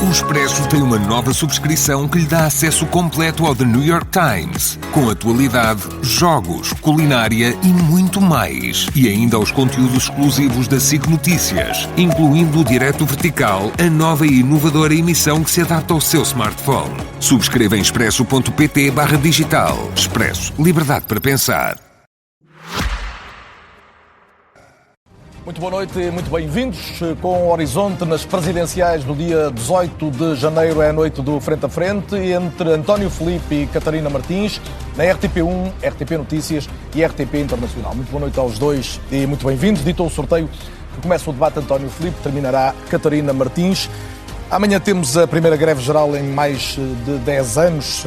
O Expresso tem uma nova subscrição que lhe dá acesso completo ao The New York Times, com atualidade, jogos, culinária e muito mais. E ainda aos conteúdos exclusivos da SIC Notícias, incluindo o Direto Vertical, a nova e inovadora emissão que se adapta ao seu smartphone. Subscreva em expresso.pt/digital. Expresso. Liberdade para pensar. Muito boa noite e muito bem-vindos. Com o horizonte nas presidenciais do dia 18 de janeiro é a noite do Frente a Frente entre António Filipe e Catarina Martins, na RTP1, RTP Notícias e RTP Internacional. Muito boa noite aos dois e muito bem-vindos. Dito o sorteio, que começa o debate António Filipe, terminará Catarina Martins. Amanhã temos a primeira greve geral em mais de 10 anos,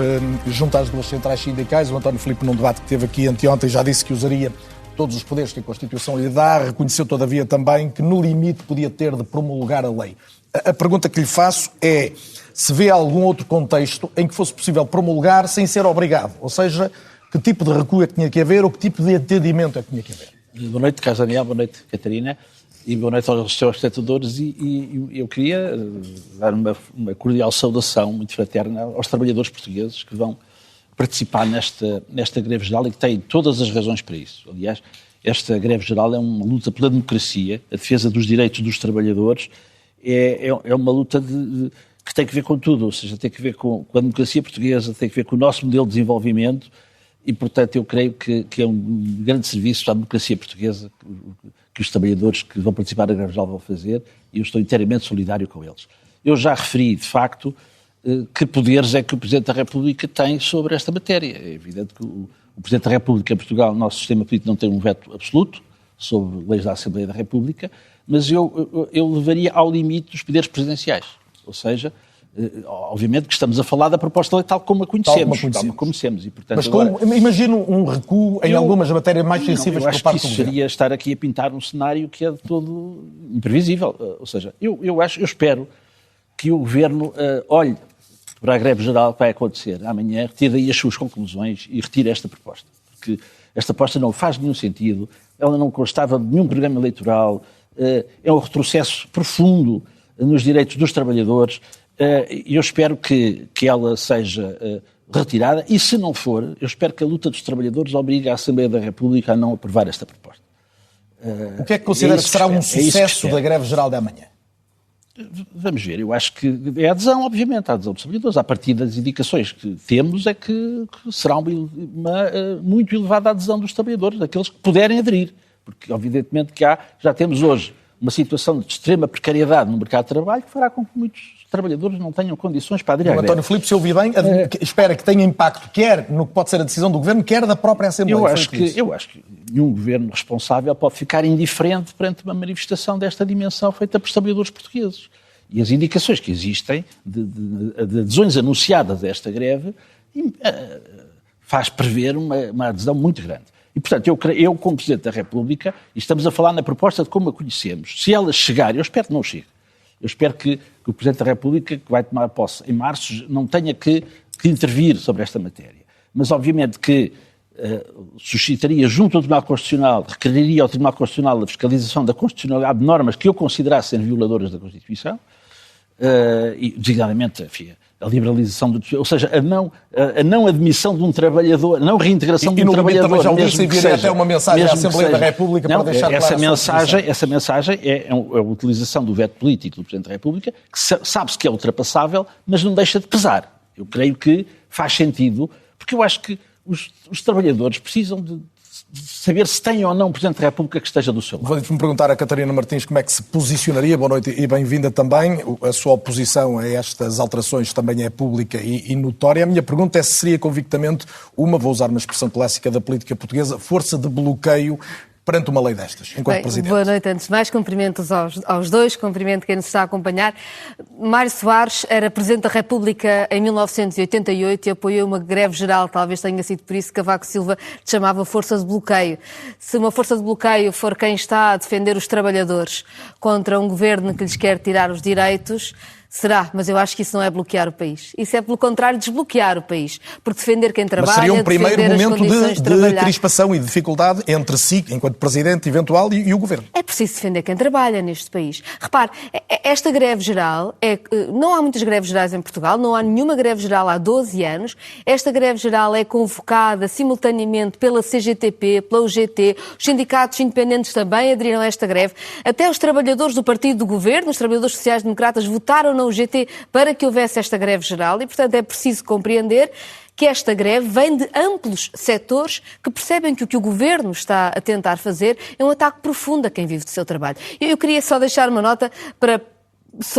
junto às duas centrais sindicais. O António Filipe, num debate que teve aqui anteontem, já disse que usaria todos os poderes que a Constituição lhe dá, reconheceu todavia também que no limite podia ter de promulgar a lei. A pergunta que lhe faço é se vê algum outro contexto em que fosse possível promulgar sem ser obrigado, ou seja, que tipo de recuo é que tinha que haver ou que tipo de entendimento é que tinha que haver. Boa noite, Carlos Daniel, boa noite, Catarina, e boa noite aos seus espectadores e eu queria dar uma cordial saudação muito fraterna aos trabalhadores portugueses que vão participar nesta greve geral e que têm todas as razões para isso. Aliás, esta greve geral é uma luta pela democracia, a defesa dos direitos dos trabalhadores, é uma luta que tem que ver com tudo, ou seja, tem que ver com a democracia portuguesa, tem que ver com o nosso modelo de desenvolvimento e, portanto, eu creio que é um grande serviço à democracia portuguesa que os trabalhadores que vão participar da greve geral vão fazer e eu estou inteiramente solidário com eles. Eu já referi, de facto, que poderes é que o Presidente da República tem sobre esta matéria. É evidente que o Presidente da República em Portugal, o nosso sistema político não tem um veto absoluto sobre leis da Assembleia da República, mas eu levaria ao limite dos poderes presidenciais. Ou seja, obviamente que estamos a falar da proposta de lei tal como a conhecemos. E, portanto, mas imagino um recuo em algumas matérias mais sensíveis por parte do Governo. Isso seria estar aqui a pintar um cenário que é de todo imprevisível. Ou seja, eu espero que o Governo olhe para a greve geral que vai acontecer amanhã, retire daí as suas conclusões e retire esta proposta. Porque esta proposta não faz nenhum sentido, ela não constava de nenhum programa eleitoral, é um retrocesso profundo nos direitos dos trabalhadores e eu espero que ela seja retirada e, se não for, eu espero que a luta dos trabalhadores obrigue a Assembleia da República a não aprovar esta proposta. O que é que considera que será um sucesso da greve geral de amanhã? Vamos ver, eu acho que é a adesão, obviamente, a adesão dos trabalhadores. A partir das indicações que temos é que será uma muito elevada adesão dos trabalhadores, daqueles que puderem aderir. Porque, evidentemente, que já temos hoje uma situação de extrema precariedade no mercado de trabalho que fará com que muitos trabalhadores não tenham condições para aderir à greve. António Filipe, se eu ouvi bem, espera que tenha impacto, quer no que pode ser a decisão do Governo, quer da própria Assembleia. Eu acho que nenhum Governo responsável pode ficar indiferente perante uma manifestação desta dimensão feita por trabalhadores portugueses. E as indicações que existem de adesões anunciadas a esta greve faz prever uma adesão muito grande. E, portanto, eu como Presidente da República, e estamos a falar na proposta de como a conhecemos, se ela chegar, eu espero que não chegue, eu espero que o Presidente da República, que vai tomar posse em março, não tenha que intervir sobre esta matéria. Mas, obviamente, que suscitaria junto ao Tribunal Constitucional, requeriria ao Tribunal Constitucional a fiscalização da constitucionalidade de normas que eu considerasse serem violadoras da Constituição, e, designadamente, enfim, a liberalização ou seja, a não admissão de um trabalhador, a não reintegração de um trabalhador. Também já ouvi enviar até uma mensagem à Assembleia da República para deixar clara essa mensagem é a utilização do veto político do Presidente da República, que sabe-se que é ultrapassável, mas não deixa de pesar. Eu creio que faz sentido, porque eu acho que os trabalhadores precisam de saber se tem ou não um Presidente da República que esteja do seu lado. Vou-me perguntar a Catarina Martins como é que se posicionaria. Boa noite e bem-vinda também. A sua oposição a estas alterações também é pública e notória. A minha pergunta é se seria convictamente vou usar uma expressão clássica da política portuguesa, força de bloqueio perante uma lei destas, enquanto Presidente. Boa noite, antes de mais, cumprimentos aos dois, cumprimento quem nos está a acompanhar. Mário Soares era Presidente da República em 1988 e apoiou uma greve geral, talvez tenha sido por isso que Cavaco Silva chamava força de bloqueio. Se uma força de bloqueio for quem está a defender os trabalhadores contra um governo que lhes quer tirar os direitos, Será, mas eu acho que isso não é bloquear o país. Isso é, pelo contrário, desbloquear o país. Porque defender quem trabalha, mas seria um primeiro momento de trabalhar. crispação e dificuldade entre si, enquanto Presidente eventual, e o Governo. É preciso defender quem trabalha neste país. Repare, esta greve geral, não há muitas greves gerais em Portugal, não há nenhuma greve geral há 12 anos. Esta greve geral é convocada simultaneamente pela CGTP, pela UGT, os sindicatos independentes também aderiram a esta greve. Até os trabalhadores do partido do Governo, os trabalhadores sociais-democratas, votaram na UGT para que houvesse esta greve geral e, portanto, é preciso compreender que esta greve vem de amplos setores que percebem que o Governo está a tentar fazer é um ataque profundo a quem vive do seu trabalho. Eu queria só deixar uma nota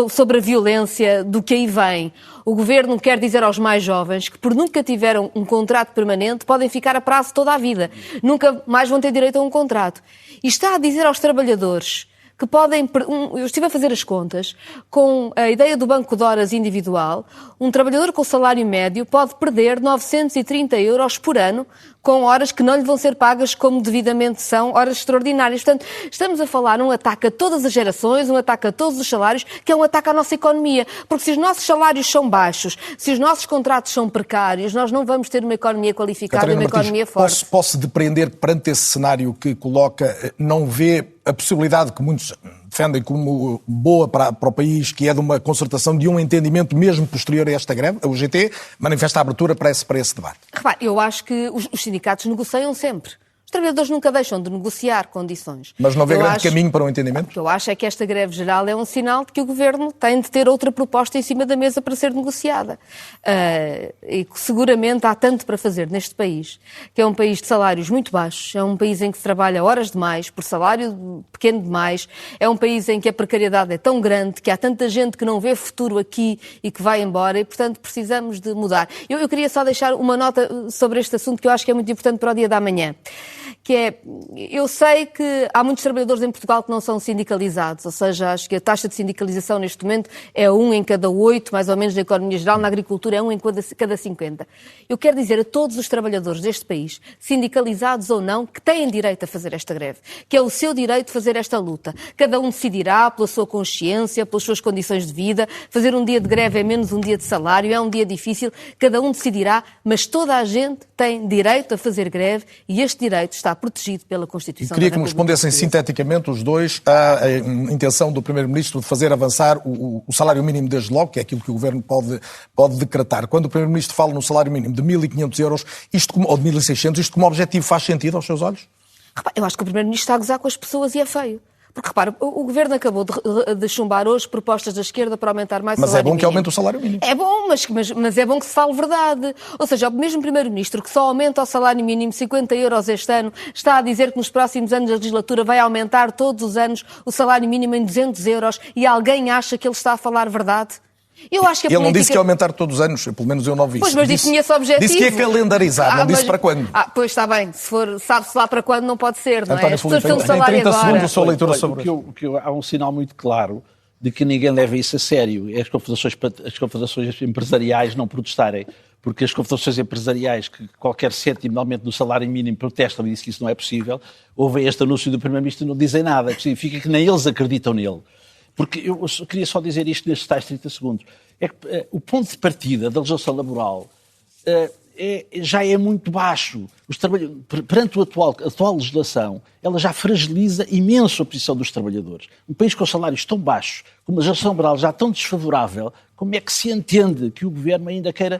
sobre a violência do que aí vem. O Governo quer dizer aos mais jovens que, por nunca tiveram um contrato permanente, podem ficar a prazo toda a vida. Nunca mais vão ter direito a um contrato. E está a dizer aos trabalhadores que podem... Eu estive a fazer as contas, com a ideia do banco de horas individual, um trabalhador com salário médio pode perder 930 euros por ano com horas que não lhe vão ser pagas como devidamente são, horas extraordinárias. Portanto, estamos a falar um ataque a todas as gerações, um ataque a todos os salários, que é um ataque à nossa economia. Porque se os nossos salários são baixos, se os nossos contratos são precários, nós não vamos ter uma economia qualificada e uma economia forte. Posso depreender que, perante esse cenário que coloca, não vê a possibilidade que muitos defendem como boa para o país, que é de uma concertação, de um entendimento mesmo posterior a esta greve? A UGT manifesta a abertura para esse debate. Repare, eu acho que os sindicatos negociam sempre. Os trabalhadores nunca deixam de negociar condições. Mas não vê grande caminho para o entendimento? O que eu acho é que esta greve geral é um sinal de que o Governo tem de ter outra proposta em cima da mesa para ser negociada. E que seguramente há tanto para fazer neste país, que é um país de salários muito baixos, é um país em que se trabalha horas demais, por salário pequeno demais, é um país em que a precariedade é tão grande, que há tanta gente que não vê futuro aqui e que vai embora e, portanto, precisamos de mudar. Eu queria só deixar uma nota sobre este assunto que eu acho que é muito importante para o dia da manhã. Que é, eu sei que há muitos trabalhadores em Portugal que não são sindicalizados, ou seja, acho que a taxa de sindicalização neste momento é 1 em cada 8, mais ou menos, na economia geral, na agricultura é 1 em cada 50. Eu quero dizer a todos os trabalhadores deste país, sindicalizados ou não, que têm direito a fazer esta greve, que é o seu direito de fazer esta luta. Cada um decidirá pela sua consciência, pelas suas condições de vida, fazer um dia de greve é menos um dia de salário, é um dia difícil, cada um decidirá, mas toda a gente tem direito a fazer greve e este direito está protegido pela Constituição. Queria que me respondessem sinteticamente os dois à intenção do Primeiro-Ministro de fazer avançar o salário mínimo desde logo, que é aquilo que o Governo pode decretar. Quando o Primeiro-Ministro fala no salário mínimo de 1.500 euros, ou de 1.600, isto como objetivo faz sentido aos seus olhos? Eu acho que o Primeiro-Ministro está a gozar com as pessoas e é feio. Porque, repara, o Governo acabou de chumbar hoje propostas da esquerda para aumentar mais o salário mínimo. Mas é bom que aumente o salário mínimo. É bom, mas é bom que se fale verdade. Ou seja, o mesmo Primeiro-Ministro que só aumenta o salário mínimo 50 euros este ano, está a dizer que nos próximos anos da legislatura vai aumentar todos os anos o salário mínimo em 200 euros e alguém acha que ele está a falar verdade? Eu acho que ele não disse que ia aumentar todos os anos, pelo menos eu não vi isso. Pois, mas disse que tinha esse objetivo. Disse que ia calendarizar, não disse para quando. Pois está bem, sabe-se lá para quando não pode ser, não é? As pessoas têm um salário agora. 30 segundos a sua leitura sobre isso. Há um sinal muito claro de que ninguém leva isso a sério. É as confederações empresariais não protestarem, porque as confederações empresariais, que qualquer cêntimo de aumento do salário mínimo protestam e dizem que isso não é possível, ouvem este anúncio do Primeiro-Ministro e não dizem nada, que significa que nem eles acreditam nele. Porque eu queria só dizer isto nestes tais 30 segundos. É que o ponto de partida da legislação laboral já é muito baixo. Perante a atual legislação, ela já fragiliza imenso a posição dos trabalhadores. Um país com salários tão baixos, com uma legislação laboral já tão desfavorável, como é que se entende que o Governo ainda queira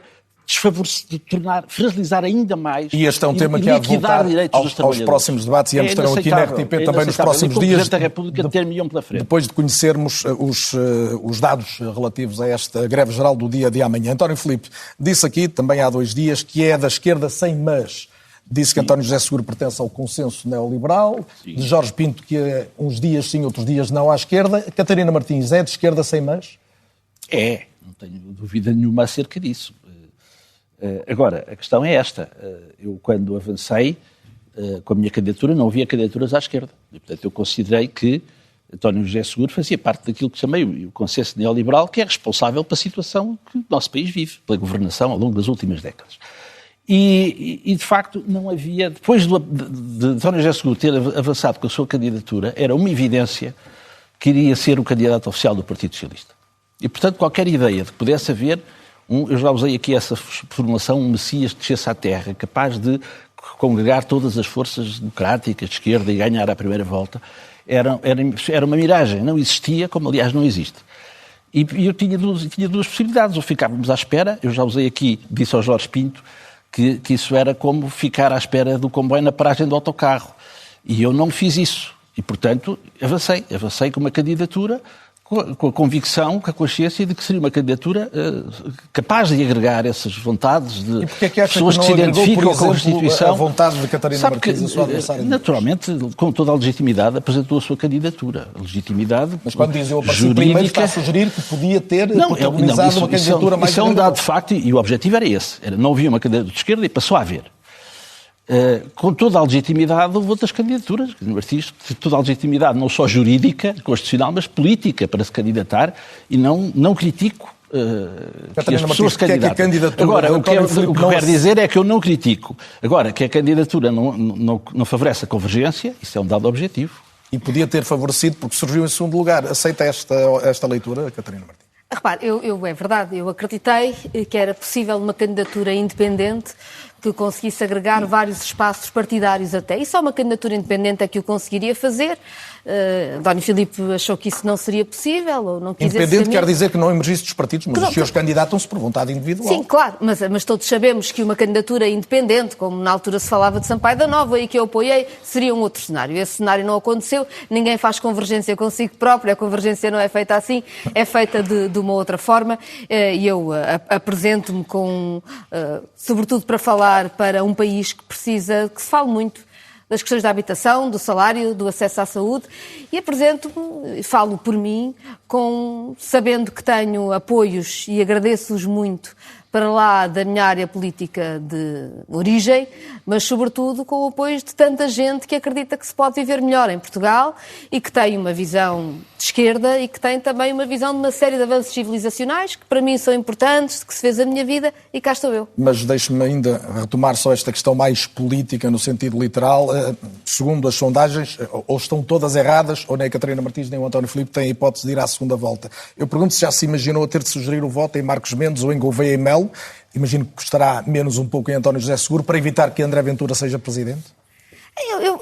fragilizar ainda mais e este é um tema que há de voltar aos próximos debates e ambos estarão aqui na RTP também nos próximos dias, Presidente da República ter-me pela frente. Depois de conhecermos os dados relativos a esta greve geral do dia de amanhã. António Filipe disse aqui, também há 2 dias, que é da esquerda sem mas. Disse que António José Seguro pertence ao consenso neoliberal. Sim. De Jorge Pinto que uns dias sim, outros dias não à esquerda. Catarina Martins é de esquerda sem mas? Não tenho dúvida nenhuma acerca disso. Agora, a questão é esta. Eu, quando avancei com a minha candidatura, não havia candidaturas à esquerda. E, portanto, eu considerei que António José Seguro fazia parte daquilo que chamei o consenso neoliberal, que é responsável pela situação que o nosso país vive, pela governação ao longo das últimas décadas. E de facto, não havia... Depois de António José Seguro ter avançado com a sua candidatura, era uma evidência que iria ser o candidato oficial do Partido Socialista. E, portanto, qualquer ideia de que pudesse haver, eu já usei aqui essa formulação, um Messias que descesse à terra, capaz de congregar todas as forças democráticas de esquerda e ganhar a primeira volta, era uma miragem, não existia, como aliás não existe. E eu tinha duas possibilidades, ou ficávamos à espera, eu já usei aqui, disse ao Jorge Pinto, que isso era como ficar à espera do comboio na paragem do autocarro. E eu não fiz isso. E, portanto, avancei com uma candidatura, com a convicção, com a consciência de que seria uma candidatura capaz de agregar essas vontades de pessoas que se identificam com a Constituição. A vontade de Catarina Martins, a sua adversária? Naturalmente, com toda a legitimidade, apresentou a sua candidatura. A legitimidade Mas quando diz eu apareci primeiro, está a sugerir que podia ter protagonizado uma candidatura mais... Isso é um dado de facto e o objetivo era esse. Não havia uma candidatura de esquerda e passou a haver. Com toda a legitimidade, houve outras candidaturas, toda a legitimidade não só jurídica, constitucional, mas política para se candidatar, e não critico que as pessoas se candidatem. Agora, o que eu quero dizer é que eu não critico. Agora, que a candidatura não favorece a convergência, isso é um dado objetivo. E podia ter favorecido, porque surgiu em segundo lugar. Aceita esta leitura, Catarina Martins? Repare, é verdade, eu acreditei que era possível uma candidatura independente que conseguisse agregar vários espaços partidários até. E só uma candidatura independente é que o conseguiria fazer. António Filipe achou que isso não seria possível ou não quisesse. Independente quer dizer que não emergisse dos partidos, mas os senhores candidatam-se por vontade individual. Sim, claro, mas todos sabemos que uma candidatura independente, como na altura se falava de Sampaio da Nova e que eu apoiei, seria um outro cenário. Esse cenário não aconteceu, ninguém faz convergência consigo próprio, a convergência não é feita assim, é feita de uma outra forma e eu apresento-me sobretudo para falar para um país que precisa, que se fale muito das questões da habitação, do salário, do acesso à saúde e apresento-me, falo por mim, sabendo que tenho apoios e agradeço-os muito para lá da minha área política de origem, mas sobretudo com o apoio de tanta gente que acredita que se pode viver melhor em Portugal e que tem uma visão de esquerda e que tem também uma visão de uma série de avanços civilizacionais que para mim são importantes, que se fez a minha vida e cá estou eu. Mas deixe-me ainda retomar só esta questão mais política no sentido literal. Segundo as sondagens, ou estão todas erradas, ou nem a Catarina Martins nem o António Filipe têm a hipótese de ir à segunda volta. Eu pergunto se já se imaginou a ter de sugerir o voto em Marcos Mendes ou em Gouveia e Melo. Imagino que custará menos um pouco em António José Seguro para evitar que André Ventura seja presidente?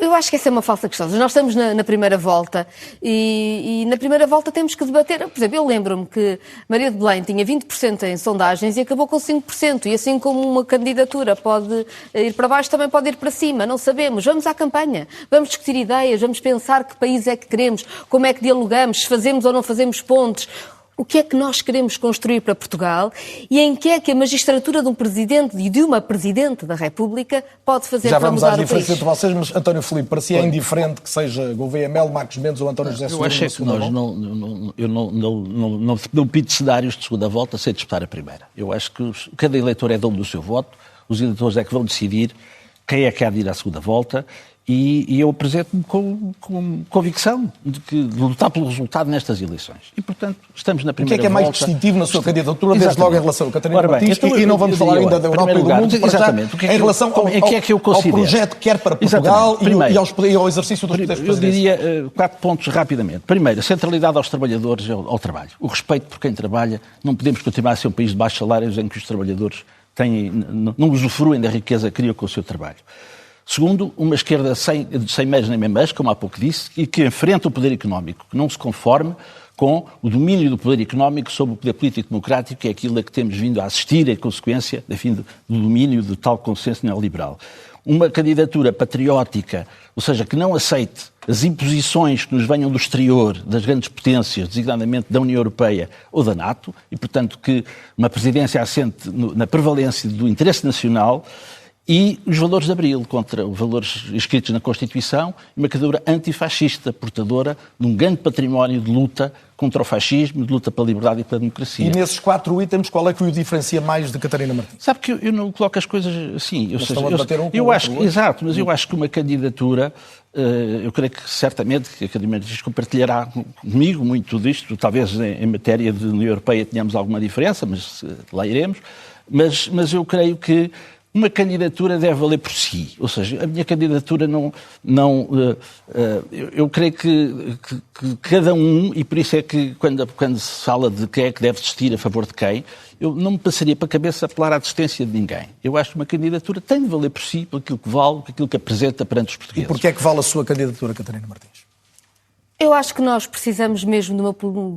Eu acho que essa é uma falsa questão. Nós estamos na primeira volta e na primeira volta temos que debater. Por exemplo, eu lembro-me que Maria de Belém tinha 20% em sondagens e acabou com 5%. E assim como uma candidatura pode ir para baixo, também pode ir para cima. Não sabemos. Vamos à campanha. Vamos discutir ideias. Vamos pensar que país é que queremos, como é que dialogamos, se fazemos ou não fazemos pontes. O que é que nós queremos construir para Portugal e em que é que a magistratura de um Presidente e de uma Presidente da República pode fazer para mudar o país? Já vamos às diferenças entre vocês, mas António Filipe, para si é indiferente que seja Gouveia Melo, Marcos Mendes ou António José Seguro? Eu acho que nós não pinto cenários de segunda volta sem disputar a primeira. Eu acho que cada eleitor é dono do seu voto, os eleitores é que vão decidir quem é que há de ir à segunda volta. E eu apresento-me com convicção de lutar pelo resultado nestas eleições. E, portanto, estamos na primeira volta. O que é mais distintivo na sua candidatura, desde logo em relação a Catarina Martins, e não vamos falar ainda da Europa e do mundo, em relação ao projeto que quer para Portugal e ao exercício dos poderes presidenciais? Eu diria 4 pontos rapidamente. Primeiro, a centralidade aos trabalhadores e ao trabalho. O respeito por quem trabalha. Não podemos continuar a ser um país de baixos salários em que os trabalhadores não usufruem da riqueza que criam com o seu trabalho. Segundo, uma esquerda sem meios nem memés, como há pouco disse, e que enfrenta o poder económico, que não se conforme com o domínio do poder económico sobre o poder político democrático, que é aquilo a que temos vindo a assistir em consequência, enfim, do domínio de tal consenso neoliberal. Uma candidatura patriótica, ou seja, que não aceite as imposições que nos venham do exterior, das grandes potências, designadamente da União Europeia ou da NATO, e, portanto, que uma presidência assente na prevalência do interesse nacional e os valores de Abril, contra os valores escritos na Constituição, e uma candidatura antifascista, portadora de um grande património de luta contra o fascismo, de luta pela liberdade e pela democracia. E nesses 4 itens, qual é que o diferencia mais de Catarina Martins? Sabe que eu não coloco as coisas assim. Eu acho que uma candidatura, eu creio que certamente que a Catarina Martins compartilhará comigo muito disto, talvez em matéria de União Europeia tenhamos alguma diferença, mas lá iremos, mas eu creio que uma candidatura deve valer por si. Ou seja, a minha candidatura eu creio que cada um, e por isso é que quando se fala de quem é que deve desistir a favor de quem, eu não me passaria para a cabeça apelar à desistência de ninguém. Eu acho que uma candidatura tem de valer por si, por aquilo que vale, por aquilo que apresenta perante os portugueses. E porquê é que vale a sua candidatura, Catarina Martins? Eu acho que nós precisamos mesmo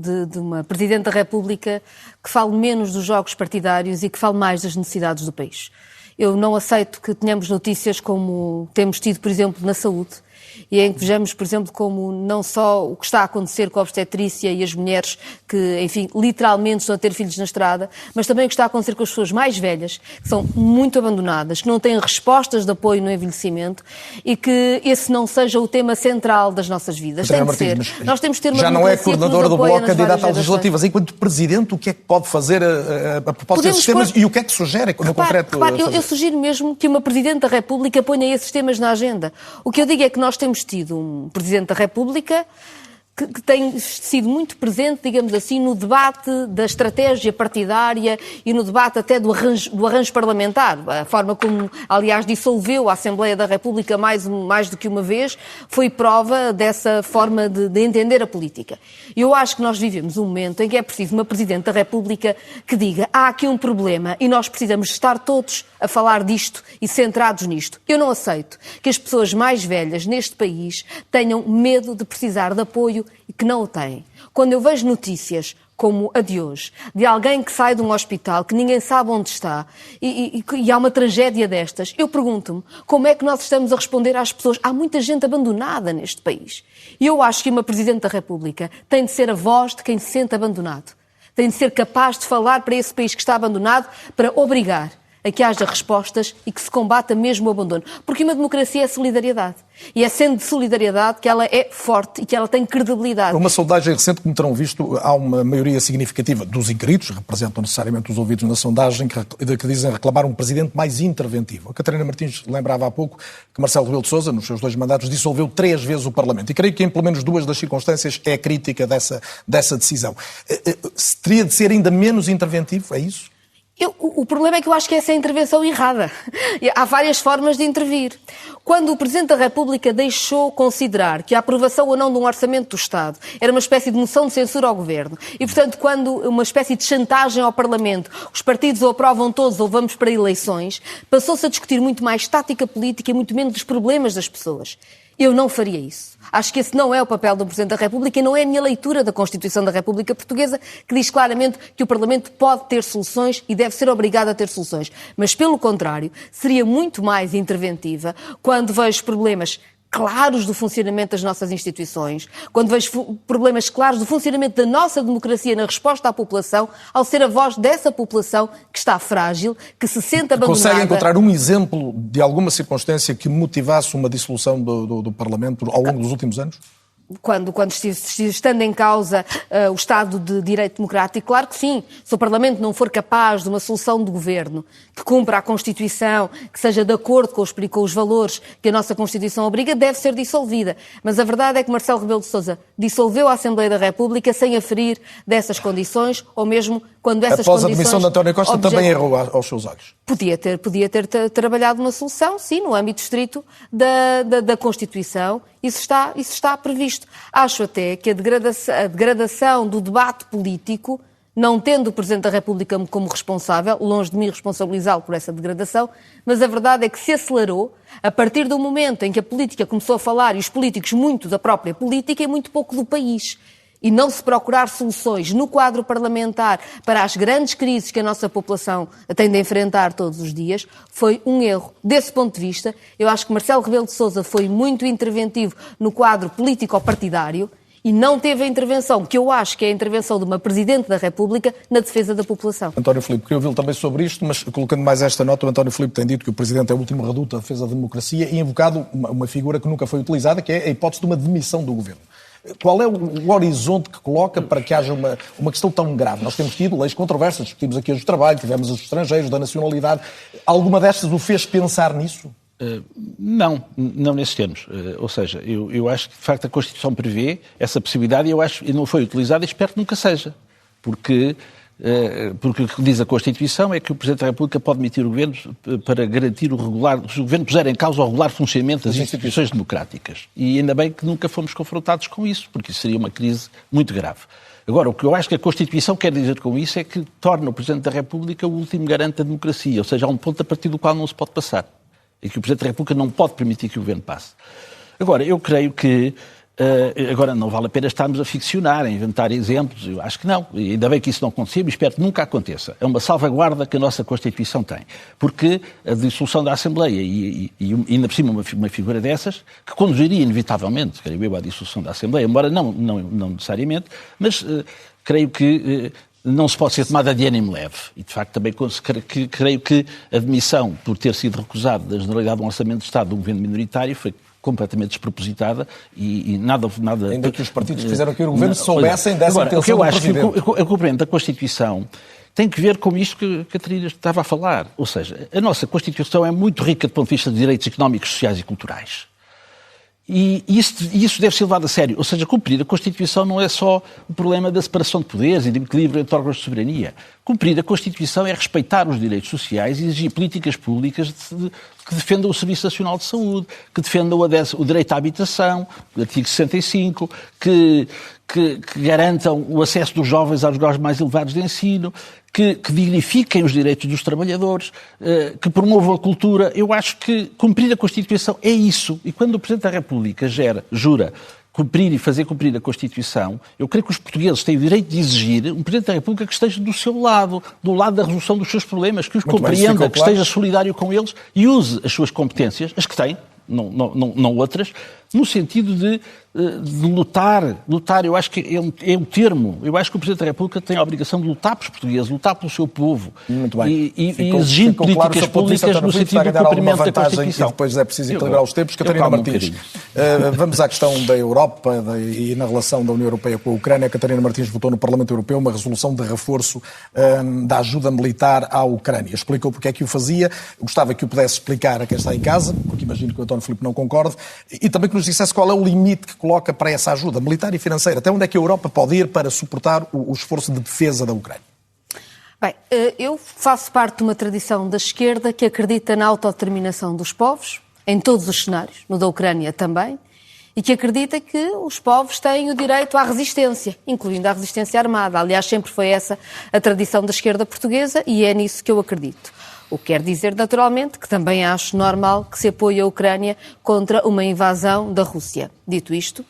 de uma Presidente da República que fale menos dos jogos partidários e que fale mais das necessidades do país. Eu não aceito que tenhamos notícias como temos tido, por exemplo, na saúde, e em que vejamos, por exemplo, como não só o que está a acontecer com a obstetrícia e as mulheres que, enfim, literalmente estão a ter filhos na estrada, mas também o que está a acontecer com as pessoas mais velhas, que são muito abandonadas, que não têm respostas de apoio no envelhecimento e que esse não seja o tema central das nossas vidas. Tem de ser. Nós temos de ter uma já não é coordenadora do Bloco, candidata às legislativas. Enquanto Presidente, o que é que pode fazer a propósito desses temas e o que é que sugere no concreto? Eu sugiro mesmo que uma Presidente da República ponha esses temas na agenda. O que eu digo é que nós temos tido um Presidente da República que tem sido muito presente, digamos assim, no debate da estratégia partidária e no debate até do arranjo parlamentar. A forma como, aliás, dissolveu a Assembleia da República mais do que uma vez foi prova dessa forma de entender a política. Eu acho que nós vivemos um momento em que é preciso uma Presidente da República que diga: há aqui um problema e nós precisamos estar todos a falar disto e centrados nisto. Eu não aceito que as pessoas mais velhas neste país tenham medo de precisar de apoio e que não o têm. Quando eu vejo notícias como a de hoje, de alguém que sai de um hospital, que ninguém sabe onde está, e há uma tragédia destas, eu pergunto-me como é que nós estamos a responder às pessoas. Há muita gente abandonada neste país. E eu acho que uma Presidente da República tem de ser a voz de quem se sente abandonado. Tem de ser capaz de falar para esse país que está abandonado, para obrigar a que haja respostas e que se combata mesmo o abandono. Porque uma democracia é solidariedade. E é sendo de solidariedade que ela é forte e que ela tem credibilidade. Uma sondagem recente, como terão visto, há uma maioria significativa dos inquiridos, representam necessariamente os ouvidos na sondagem, que dizem reclamar um Presidente mais interventivo. A Catarina Martins lembrava há pouco que Marcelo Rebelo de Sousa, nos seus 2 mandatos, dissolveu 3 vezes o Parlamento. E creio que em pelo menos 2 das circunstâncias é crítica dessa decisão. Teria de ser ainda menos interventivo, é isso? O problema é que eu acho que essa é a intervenção errada. Há várias formas de intervir. Quando o Presidente da República deixou considerar que a aprovação ou não de um orçamento do Estado era uma espécie de moção de censura ao Governo e, portanto, quando uma espécie de chantagem ao Parlamento, os partidos o aprovam todos ou vamos para eleições, passou-se a discutir muito mais tática política e muito menos dos problemas das pessoas. Eu não faria isso. Acho que esse não é o papel do Presidente da República e não é a minha leitura da Constituição da República Portuguesa, que diz claramente que o Parlamento pode ter soluções e deve ser obrigado a ter soluções. Mas, pelo contrário, seria muito mais interventiva quando vejo problemas claros do funcionamento das nossas instituições, quando vejo problemas claros do funcionamento da nossa democracia na resposta à população, ao ser a voz dessa população que está frágil, que se sente abandonada. Consegue encontrar um exemplo de alguma circunstância que motivasse uma dissolução do Parlamento ao longo dos últimos anos? Quando estando em causa o Estado de Direito Democrático, claro que sim. Se o Parlamento não for capaz de uma solução de governo que cumpra a Constituição, que seja de acordo com os valores que a nossa Constituição obriga, deve ser dissolvida. Mas a verdade é que Marcelo Rebelo de Sousa dissolveu a Assembleia da República sem aferir dessas condições, ou mesmo quando essas condições... Após a demissão de António Costa também errou aos seus olhos. Podia ter trabalhado uma solução, sim, no âmbito estrito da Constituição. Isso está previsto. Acho até que a degradação do debate político, não tendo o Presidente da República como responsável, longe de mim responsabilizá-lo por essa degradação, mas a verdade é que se acelerou a partir do momento em que a política começou a falar, e os políticos muito da própria política e muito pouco do país. E não se procurar soluções no quadro parlamentar para as grandes crises que a nossa população tem de enfrentar todos os dias, foi um erro. Desse ponto de vista, eu acho que Marcelo Rebelo de Sousa foi muito interventivo no quadro político-partidário e não teve a intervenção, que eu acho que é a intervenção de uma Presidente da República na defesa da população. António Filipe, queria ouvi-lo também sobre isto, mas colocando mais esta nota, o António Filipe tem dito que o Presidente é o último reduto da defesa da democracia e invocado uma figura que nunca foi utilizada, que é a hipótese de uma demissão do Governo. Qual é o horizonte que coloca para que haja uma questão tão grave? Nós temos tido leis controversas, discutimos aqui as do trabalho, tivemos as dos estrangeiros, da nacionalidade. Alguma destas o fez pensar nisso? Não nesses termos. Ou seja, eu acho que de facto a Constituição prevê essa possibilidade e não foi utilizada e espero que nunca seja. Porque Porque o que diz a Constituição é que o Presidente da República pode demitir o Governo para garantir o regular, se o Governo puser em causa o regular funcionamento das instituições democráticas. E ainda bem que nunca fomos confrontados com isso, porque isso seria uma crise muito grave. Agora, o que eu acho que a Constituição quer dizer com isso é que torna o Presidente da República o último garante da democracia, ou seja, há um ponto a partir do qual não se pode passar. E que o Presidente da República não pode permitir que o Governo passe. Agora, eu creio que agora não vale a pena estarmos a ficcionar, a inventar exemplos, eu acho que não. E ainda bem que isso não aconteça e espero que nunca aconteça. É uma salvaguarda que a nossa Constituição tem. Porque a dissolução da Assembleia e ainda por cima uma figura dessas, que conduziria inevitavelmente, creio eu, à dissolução da Assembleia, embora não necessariamente, mas creio que não se pode ser tomada de ânimo leve. E, de facto, também creio que a demissão, por ter sido recusado da generalidade de um orçamento de Estado de um governo minoritário, foi completamente despropositada e nada... Ainda que os partidos que fizeram aqui o governo soubessem dessa intenção do Presidente. O que eu acho que o cumprimento da Constituição tem que ver com isto que a Catarina estava a falar. Ou seja, a nossa Constituição é muito rica do ponto de vista de direitos económicos, sociais e culturais. E isso deve ser levado a sério. Ou seja, cumprir a Constituição não é só o problema da separação de poderes e do equilíbrio entre órgãos de soberania. Cumprir a Constituição é respeitar os direitos sociais e exigir políticas públicas que defendam o Serviço Nacional de Saúde, que defendam o direito à habitação, o artigo 65, que garantam o acesso dos jovens aos graus mais elevados de ensino, que dignifiquem os direitos dos trabalhadores, que promovam a cultura. Eu acho que cumprir a Constituição é isso. E quando o Presidente da República jura cumprir e fazer cumprir a Constituição, eu creio que os portugueses têm o direito de exigir um Presidente da República que esteja do seu lado, do lado da resolução dos seus problemas, que os compreenda, que esteja solidário com eles e use as suas competências, as que tem, não outras, no sentido de lutar. Lutar, eu acho que é um termo. Eu acho que o Presidente da República tem a obrigação de lutar pelos portugueses, lutar pelo seu povo. Muito bem. E exigir políticas públicas no sentido do cumprimento da Constituição. E depois é preciso equilibrar os tempos. Catarina Martins, vamos à questão da Europa e na relação da União Europeia com a Ucrânia. Catarina Martins votou no Parlamento Europeu uma resolução de reforço da ajuda militar à Ucrânia. Explicou porque é que o fazia. Gostava que o pudesse explicar a quem está em casa, porque imagino que o António Filipe não concorde, e também que nos dissesse qual é o limite que coloca para essa ajuda militar e financeira. Até onde é que a Europa pode ir para suportar o esforço de defesa da Ucrânia? Bem, eu faço parte de uma tradição da esquerda que acredita na autodeterminação dos povos, em todos os cenários, no da Ucrânia também, e que acredita que os povos têm o direito à resistência, incluindo à resistência armada. Aliás, sempre foi essa a tradição da esquerda portuguesa e é nisso que eu acredito. O que quer dizer, naturalmente, que também acho normal que se apoie a Ucrânia contra uma invasão da Rússia. Dito isto,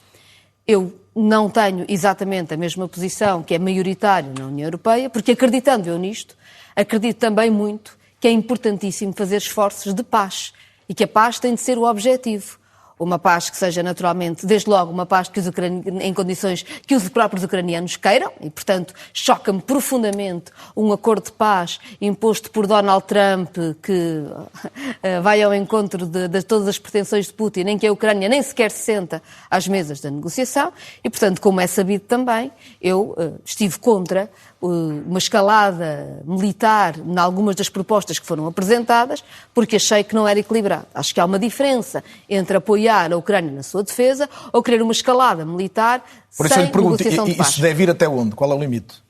eu não tenho exatamente a mesma posição que é maioritária na União Europeia, porque acreditando eu nisto, acredito também muito que é importantíssimo fazer esforços de paz e que a paz tem de ser o objetivo. Uma paz que seja naturalmente, desde logo, uma paz que em condições que os próprios ucranianos queiram, e portanto choca-me profundamente um acordo de paz imposto por Donald Trump que vai ao encontro de todas as pretensões de Putin, em que a Ucrânia nem sequer se senta às mesas da negociação, e portanto, como é sabido também, eu estive contra uma escalada militar em algumas das propostas que foram apresentadas, porque achei que não era equilibrado. Acho que há uma diferença entre apoiar a Ucrânia na sua defesa ou querer uma escalada militar por isso sem eu lhe pergunto, negociação de paz. Isso deve ir até onde? Qual é o limite?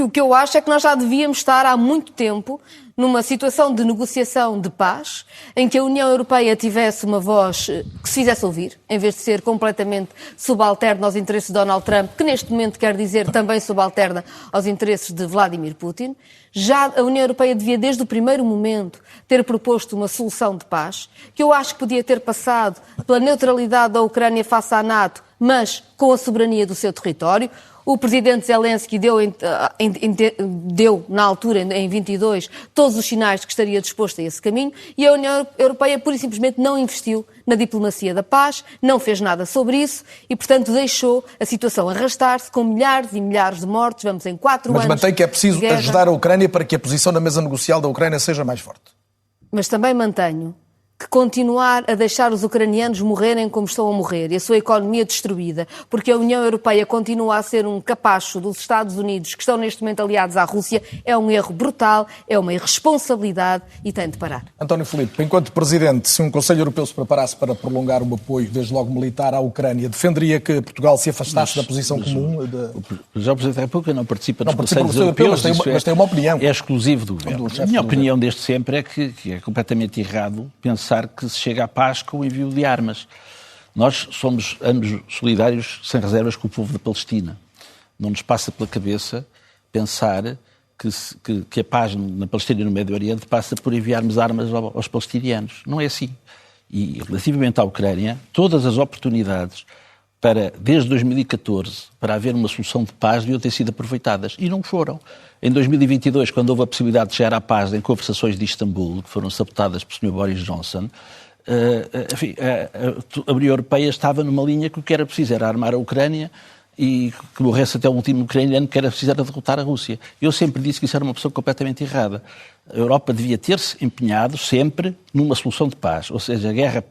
O que eu acho é que nós já devíamos estar há muito tempo numa situação de negociação de paz, em que a União Europeia tivesse uma voz que se fizesse ouvir, em vez de ser completamente subalterna aos interesses de Donald Trump, que neste momento quer dizer também subalterna aos interesses de Vladimir Putin. Já a União Europeia devia, desde o primeiro momento, ter proposto uma solução de paz, que eu acho que podia ter passado pela neutralidade da Ucrânia face à NATO, mas com a soberania do seu território. O presidente Zelensky deu na altura, em 22, todos os sinais de que estaria disposto a esse caminho, e a União Europeia pura e simplesmente não investiu na diplomacia da paz, não fez nada sobre isso e, portanto, deixou a situação arrastar-se com milhares e milhares de mortos. Vamos em 4 anos. Mas mantém que é preciso ajudar a Ucrânia para que a posição na mesa negocial da Ucrânia seja mais forte. Mas também mantenho que continuar a deixar os ucranianos morrerem como estão a morrer e a sua economia destruída, porque a União Europeia continua a ser um capacho dos Estados Unidos, que estão neste momento aliados à Rússia, é um erro brutal, é uma irresponsabilidade e tem de parar. António Filipe, enquanto Presidente, se um Conselho Europeu se preparasse para prolongar o apoio, desde logo militar, à Ucrânia, defenderia que Portugal se afastasse da posição comum? Já o Presidente da República não participa dos Conselhos Europeus, mas tem uma opinião. É exclusivo do Governo. A minha opinião desde sempre é que é completamente errado pensar que se chega à paz com o envio de armas. Nós somos ambos solidários, sem reservas, com o povo da Palestina. Não nos passa pela cabeça pensar que a paz na Palestina e no Médio Oriente passa por enviarmos armas aos palestinianos. Não é assim. E relativamente à Ucrânia, todas as oportunidades desde 2014, para haver uma solução de paz, deviam ter sido aproveitadas. E não foram. Em 2022, quando houve a possibilidade de chegar à paz em conversações de Istambul, que foram sabotadas pelo Sr. Boris Johnson, a União Europeia estava numa linha que o que era preciso era armar a Ucrânia e que morresse até o último ucraniano, que era preciso era derrotar a Rússia. Eu sempre disse que isso era uma opção completamente errada. A Europa devia ter-se empenhado sempre numa solução de paz, ou seja, a guerra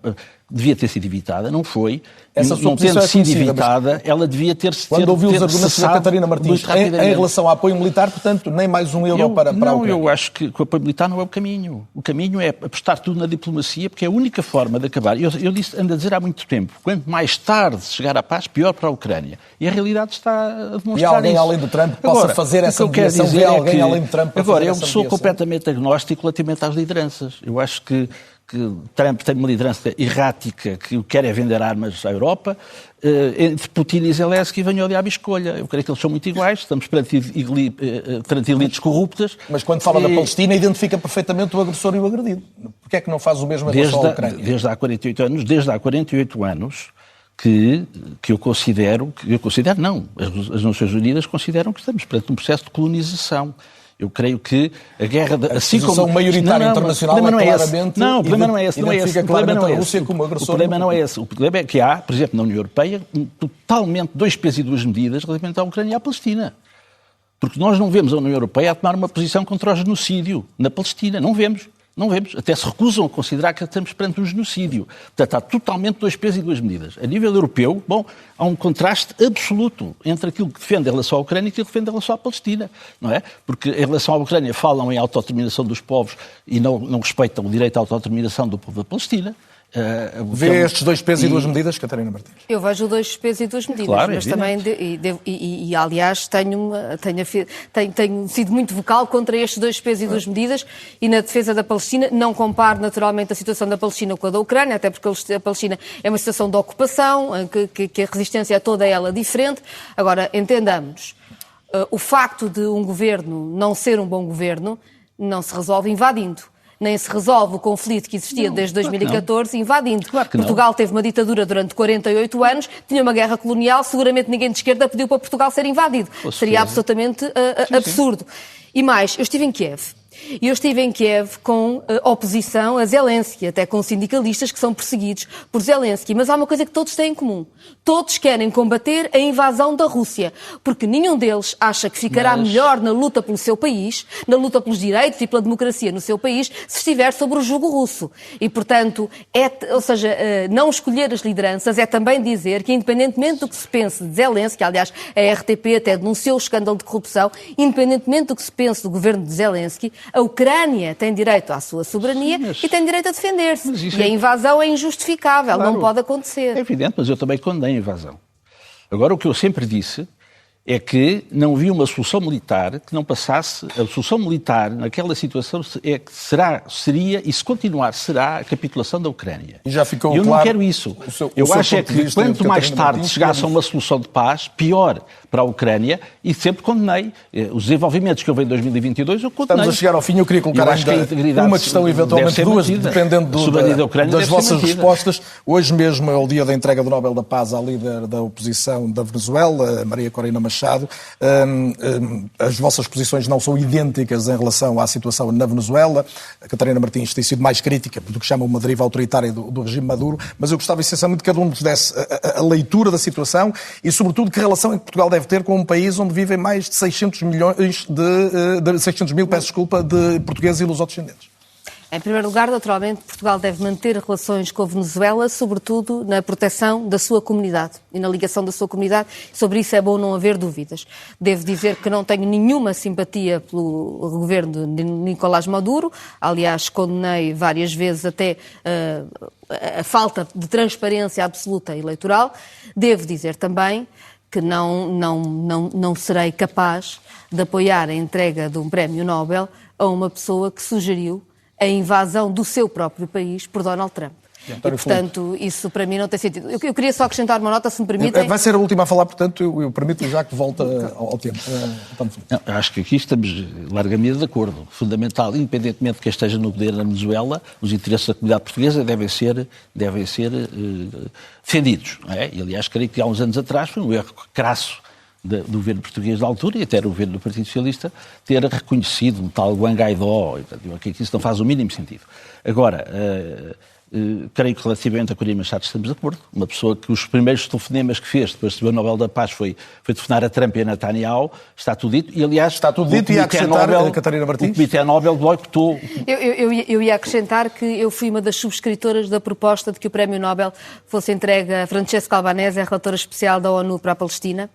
devia ter sido evitada, não foi. Não tendo sido evitada, ela devia ter-se quando ouviu os argumentos da Catarina Martins em relação ao apoio militar, portanto, nem mais um euro para a Ucrânia. Eu acho que o apoio militar não é o caminho. O caminho é apostar tudo na diplomacia, porque é a única forma de acabar. Eu ando a dizer há muito tempo, quanto mais tarde se chegar à paz, pior para a Ucrânia. E a realidade está a demonstrar isso. E alguém além do Trump possa fazer essa mediação? Vê alguém além do Trump para fazer essa mediação? Agora, eu sou completamente agnóstico relativamente às lideranças. Eu acho que Trump tem uma liderança errática que quer é vender armas à Europa. Entre Putin e Zelensky venho ao diabo e escolha. Eu creio que eles são muito iguais, estamos perante elites corruptas. Mas quando fala da Palestina, identifica perfeitamente o agressor e o agredido. Porquê é que não faz o mesmo em relação à Ucrânia? Desde há 48 anos que eu considero não, as Nações Unidas consideram que estamos perante um processo de colonização. Eu creio que a guerra... A posição maioritária internacional é claramente... Não, o problema não é esse. Identifica claramente a Rússia como agressor. O problema não é esse. O problema é que há, por exemplo, na União Europeia, totalmente dois pesos e duas medidas relativamente à Ucrânia e à Palestina. Porque nós não vemos a União Europeia a tomar uma posição contra o genocídio na Palestina. Não vemos. Não vemos. Até se recusam a considerar que estamos perante um genocídio. Portanto, há totalmente dois pesos e duas medidas. A nível europeu, há um contraste absoluto entre aquilo que defende em relação à Ucrânia e aquilo que defende em relação à Palestina, não é? Porque em relação à Ucrânia falam em autodeterminação dos povos e não respeitam o direito à autodeterminação do povo da Palestina. Vê estes dois pesos e duas medidas, Catarina Martins? Eu vejo dois pesos e duas medidas, claro, mas também, aliás, tenho sido muito vocal contra estes dois pesos e duas medidas e na defesa da Palestina. Não comparo naturalmente a situação da Palestina com a da Ucrânia, até porque a Palestina é uma situação de ocupação, que a resistência é toda ela diferente. Agora, entendamos, o facto de um governo não ser um bom governo não se resolve invadindo. Nem se resolve o conflito que existia desde 2014 invadindo. Claro que Portugal teve uma ditadura durante 48 anos, tinha uma guerra colonial, seguramente ninguém de esquerda pediu para Portugal ser invadido. Seria absolutamente absurdo. E mais, eu estive em Kiev. E eu estive em Kiev com oposição a Zelensky, até com sindicalistas que são perseguidos por Zelensky. Mas há uma coisa que todos têm em comum. Todos querem combater a invasão da Rússia, porque nenhum deles acha que ficará melhor na luta pelo seu país, na luta pelos direitos e pela democracia no seu país, se estiver sob o jugo russo. E, portanto, não escolher as lideranças é também dizer que, independentemente do que se pense de Zelensky, aliás, a RTP até denunciou o escândalo de corrupção, independentemente do que se pense do governo de Zelensky, a Ucrânia tem direito à sua soberania e tem direito a defender-se. E a invasão é injustificável, não pode acontecer. É evidente, mas eu também condeno a invasão. Agora, o que eu sempre disse é que não havia uma solução militar que não passasse... A solução militar, naquela situação, seria, e se continuar, será a capitulação da Ucrânia. E já ficou claro. Eu não quero isso. Eu acho que quanto mais tarde chegasse a uma solução de paz, pior para a Ucrânia, e sempre condenei. Os desenvolvimentos que houve em 2022, eu condenei. Estamos a chegar ao fim, eu queria colocar ainda uma questão, eventualmente duas, dependendo das vossas respostas. Hoje mesmo é o dia da entrega do Nobel da Paz à líder da oposição da Venezuela, Maria Corina Machado. As vossas posições não são idênticas em relação à situação na Venezuela. A Catarina Martins tem sido mais crítica do que chama uma deriva autoritária do regime Maduro, mas eu gostava essencialmente que cada um nos desse a leitura da situação e, sobretudo, que relação é que Portugal deve ter com um país onde vivem mais de 600 mil, de portugueses e lusodescendentes. Em primeiro lugar, naturalmente, Portugal deve manter relações com a Venezuela, sobretudo na proteção da sua comunidade e na ligação da sua comunidade. Sobre isso é bom não haver dúvidas. Devo dizer que não tenho nenhuma simpatia pelo governo de Nicolás Maduro. Aliás, condenei várias vezes até a falta de transparência absoluta eleitoral. Devo dizer também que não serei capaz de apoiar a entrega de um prémio Nobel a uma pessoa que sugeriu a invasão do seu próprio país por Donald Trump. E, portanto, isso para mim não tem sentido. Eu queria só acrescentar uma nota, se me permitem. Vai ser a última a falar, portanto, eu permito-lhe já que volta ao tempo. Acho que aqui estamos largamente de acordo. Fundamental, independentemente de quem esteja no poder na Venezuela, os interesses da comunidade portuguesa devem ser defendidos. Não é? E, aliás, creio que há uns anos atrás foi um erro crasso do governo português da altura e até do governo do Partido Socialista ter reconhecido um tal Juan Guaidó, que isso não faz o mínimo sentido. Agora, creio que relativamente a Corina Machado estamos de acordo. Uma pessoa que os primeiros telefonemas que fez depois de receber o Nobel da Paz foi telefonar a Trump e a Netanyahu, está tudo dito. E, aliás, está tudo dito e a acrescentar a Catarina Martins. O Comitê Nobel boicotou. Eu ia acrescentar que eu fui uma das subscritoras da proposta de que o Prémio Nobel fosse entregue a Francesca Albanese, a relatora especial da ONU para a Palestina,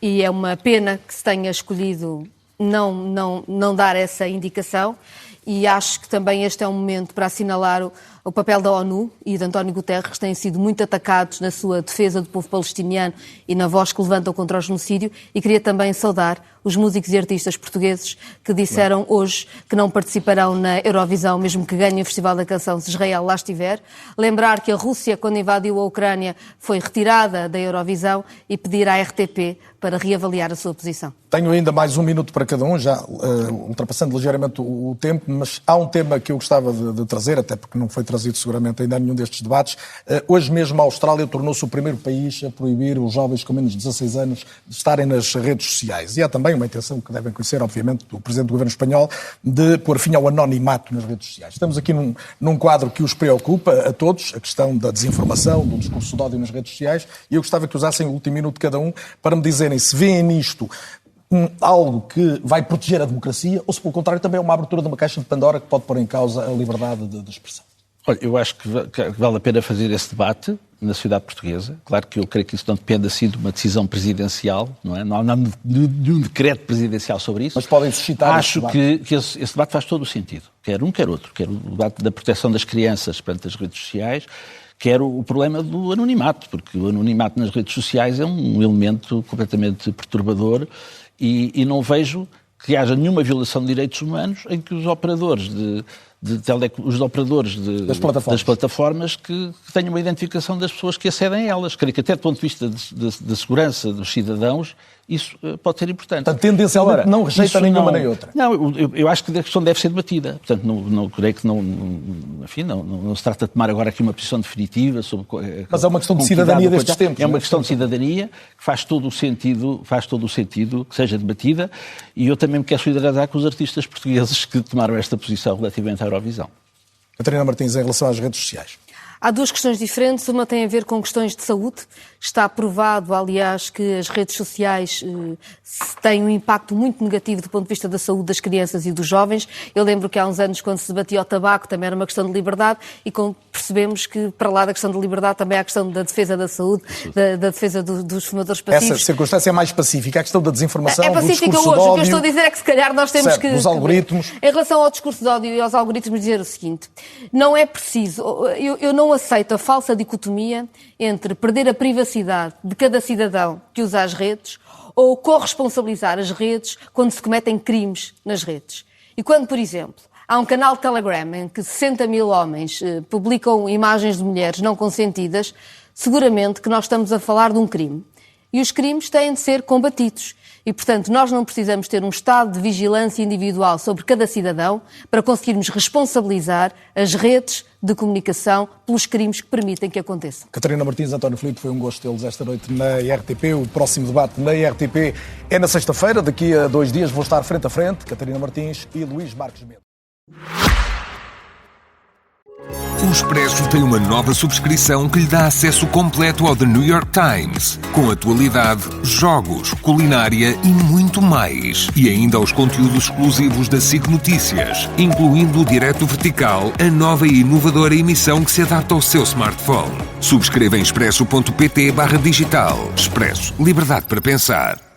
e é uma pena que se tenha escolhido não dar essa indicação. E acho que também este é um momento para assinalar o papel da ONU e de António Guterres, que têm sido muito atacados na sua defesa do povo palestiniano e na voz que levantam contra o genocídio. E queria também saudar os músicos e artistas portugueses que disseram hoje que não participarão na Eurovisão, mesmo que ganhem o Festival da Canção, se Israel lá estiver. Lembrar que a Rússia, quando invadiu a Ucrânia, foi retirada da Eurovisão e pedir à RTP para reavaliar a sua posição. Tenho ainda mais um minuto para cada um, já ultrapassando ligeiramente o tempo, mas há um tema que eu gostava de trazer, até porque não foi trazido seguramente ainda a nenhum destes debates. Hoje mesmo a Austrália tornou-se o primeiro país a proibir os jovens com menos de 16 anos de estarem nas redes sociais. E há também uma intenção que devem conhecer, obviamente, do Presidente do Governo Espanhol, de pôr fim ao anonimato nas redes sociais. Estamos aqui num quadro que os preocupa a todos, a questão da desinformação, do discurso de ódio nas redes sociais, e eu gostava que usassem o último minuto cada um para me dizerem se veem nisto algo que vai proteger a democracia ou se, pelo contrário, também é uma abertura de uma caixa de Pandora que pode pôr em causa a liberdade de expressão. Olha, eu acho que vale a pena fazer esse debate na sociedade portuguesa. Claro que eu creio que isso não depende assim de uma decisão presidencial, não é? Não há nenhum decreto presidencial sobre isso. Mas podem suscitar Acho que esse debate faz todo o sentido. Quer um, quer outro. Quer o debate da proteção das crianças perante as redes sociais, quer o problema do anonimato, porque o anonimato nas redes sociais é um elemento completamente perturbador e não vejo que haja nenhuma violação de direitos humanos em que os operadores das plataformas que tenham uma identificação das pessoas que acedem a elas. Creio que até do ponto de vista da segurança dos cidadãos, isso pode ser importante. Portanto, tendencialmente não rejeita nenhuma nem outra. Não, eu acho que a questão deve ser debatida. Portanto, não creio que não se trata de tomar agora aqui uma posição definitiva sobre... Mas é uma questão de cidadania destes tempos. É uma questão de cidadania que faz todo o sentido que seja debatida, e eu também me quero solidarizar com os artistas portugueses que tomaram esta posição relativamente à Eurovisão. Catarina Martins, em relação às redes sociais. Há duas questões diferentes. Uma tem a ver com questões de saúde. Está provado, aliás, que as redes sociais têm um impacto muito negativo do ponto de vista da saúde das crianças e dos jovens. Eu lembro que há uns anos, quando se debatia o tabaco, também era uma questão de liberdade, e percebemos que, para lá da questão de liberdade, também há a questão da defesa da saúde, da defesa dos fumadores passivos. Essa circunstância é mais pacífica. A questão da desinformação, é pacífica hoje. O que eu estou a dizer é que, se calhar, nós temos certo, os algoritmos. Em relação ao discurso de ódio e aos algoritmos, dizer o seguinte: não é preciso. Eu não aceito a falsa dicotomia entre perder a privacidade de cada cidadão que usa as redes ou corresponsabilizar as redes quando se cometem crimes nas redes. E quando, por exemplo, há um canal de Telegram em que 60 mil homens publicam imagens de mulheres não consentidas, seguramente que nós estamos a falar de um crime. E os crimes têm de ser combatidos. E, portanto, nós não precisamos ter um estado de vigilância individual sobre cada cidadão para conseguirmos responsabilizar as redes de comunicação pelos crimes que permitem que aconteçam. Catarina Martins, António Filipe, foi um gosto tê-los esta noite na RTP. O próximo debate na RTP é na sexta-feira. Daqui a 2 dias vou estar frente a frente, Catarina Martins e Luís Marques Mendes. O Expresso tem uma nova subscrição que lhe dá acesso completo ao The New York Times, com atualidade, jogos, culinária e muito mais. E ainda aos conteúdos exclusivos da SIC Notícias, incluindo o Direto Vertical, a nova e inovadora emissão que se adapta ao seu smartphone. Subscreva em expresso.pt/digital. Expresso. Liberdade para pensar.